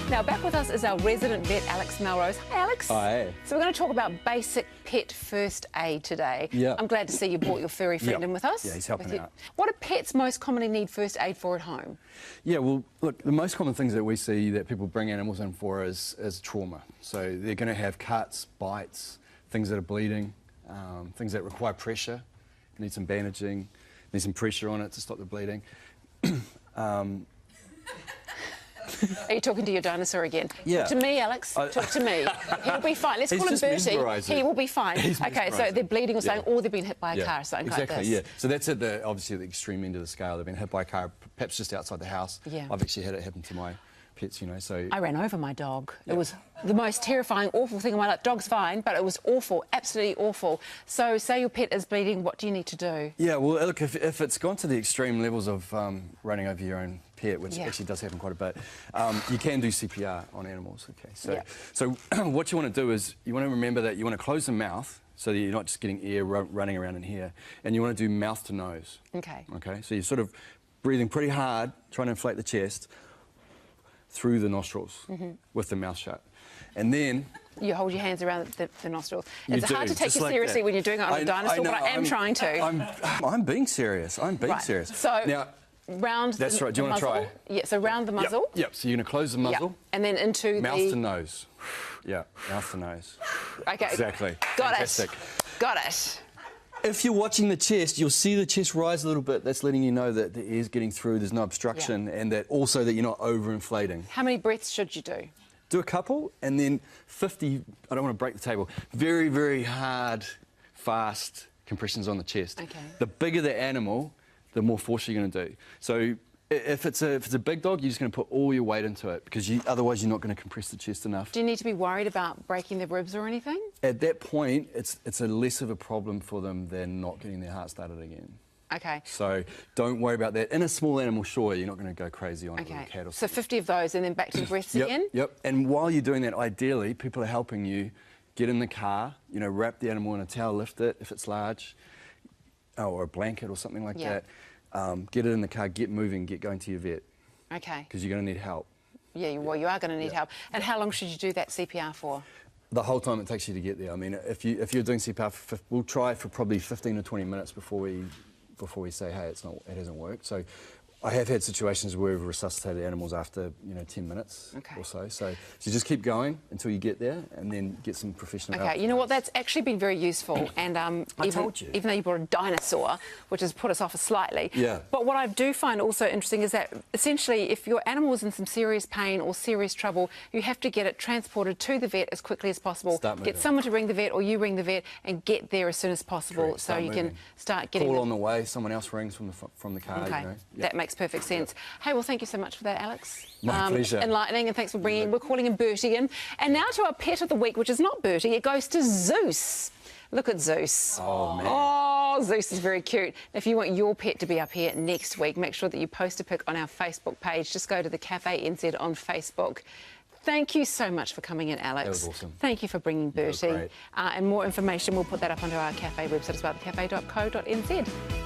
Now, back with us is our resident vet, Alex Melrose. Hi, Alex. Hi. So we're going to talk about basic pet first aid today. Yeah. I'm glad to see you brought your furry friend in with us. Yeah, he's helping out. What do pets most commonly need first aid for at home? Yeah, well, look, the most common things that we see that people bring animals in for is trauma. So they're going to have cuts, bites, things that are bleeding, things that require pressure, need some bandaging, need some pressure on it to stop the bleeding. Are you talking to your dinosaur again? Yeah. Talk to me, Alex. Talk to me. He'll be fine. Let's He's call him just Bertie. mesmerising. He will be fine. He's Okay, so mesmerising. they're bleeding or something, Yeah. or they've been hit by a car or something exactly, like this. yeah. So that's at the, obviously, at the extreme end of the scale. They've been hit by a car, perhaps just outside the house. Yeah. I've actually had it happen to my pets, you know, so... I ran over my dog. It was the most terrifying, awful thing in my life. Dog's fine, but it was awful, absolutely awful. So, say your pet is bleeding, what do you need to do? Yeah, well, look, if it's gone to the extreme levels of running over your own pet, which actually does happen quite a bit, you can do CPR on animals, okay? So what you want to do is you want to remember that you want to close the mouth so that you're not just getting air running around in here, and you want to do mouth to nose. Okay. Okay, so you're sort of breathing pretty hard, trying to inflate the chest through the nostrils with the mouth shut. And then... You hold your hands around the nostrils. You It's hard do, to take just you like seriously that. when you're doing it on a dinosaur, but I am trying to. I'm being serious. I'm being serious. So, now, round that's right. Do you want to muzzle. try? Yeah, so round the muzzle. Yep. So you're going to close the muzzle. Yep. And then into mouth to nose. Yeah, mouth to nose. Okay. Exactly. Got Fantastic. it. Got it. If you're watching the chest, you'll see the chest rise a little bit. That's letting you know that the air's getting through, there's no obstruction, and that also that you're not overinflating. How many breaths should you do? Do a couple, and then 50, I don't want to break the table, very, very hard, fast compressions on the chest. Okay. The bigger the animal, the more force you're going to do. So if it's a big dog, you're just going to put all your weight into it, because otherwise you're not going to compress the chest enough. Do you need to be worried about breaking the ribs or anything? At that point, it's a less of a problem for them than not getting their heart started again. Okay. So don't worry about that. In a small animal, sure, you're not going to go crazy on a little cat or So something. 50 of those and then back to the breaths again? Yep. And while you're doing that, ideally, people are helping you get in the car, you know, wrap the animal in a towel, lift it if it's large, or a blanket or something like that. Get it in the car, get moving, get going to your vet. Okay. Because you're going to need help. Yeah, well, you are going to need help. And how long should you do that CPR for? The whole time it takes you to get there. I mean, if you're doing CPR, we'll try for probably 15 or 20 minutes before we say, hey, it hasn't worked. So I have had situations where we've resuscitated animals after, 10 minutes or so. So you just keep going until you get there, and then get some professional help. Okay, you know what? That's actually been very useful. And I told you. Even though you brought a dinosaur, which has put us off slightly. Yeah. But what I do find also interesting is that essentially, if your animal is in some serious pain or serious trouble, you have to get it transported to the vet as quickly as possible. Get someone to ring the vet, or you ring the vet, and get there as soon as possible, so you can start getting. Call on the way. Someone else rings from the car. Okay, that makes perfect sense. Hey, well, thank you so much for that, Alex. My pleasure. Enlightening, and thanks for bringing. We're calling him Bertie in. And now to our pet of the week, which is not Bertie. It goes to Zeus. Look at Zeus. Oh, man. Oh, Zeus is very cute. If you want your pet to be up here next week, make sure that you post a pic on our Facebook page. Just go to the Cafe NZ on Facebook. Thank you so much for coming in, Alex. That was awesome. Thank you for bringing Bertie. That was great. And more information, we'll put that up onto our cafe website as well, thecafe.co.nz.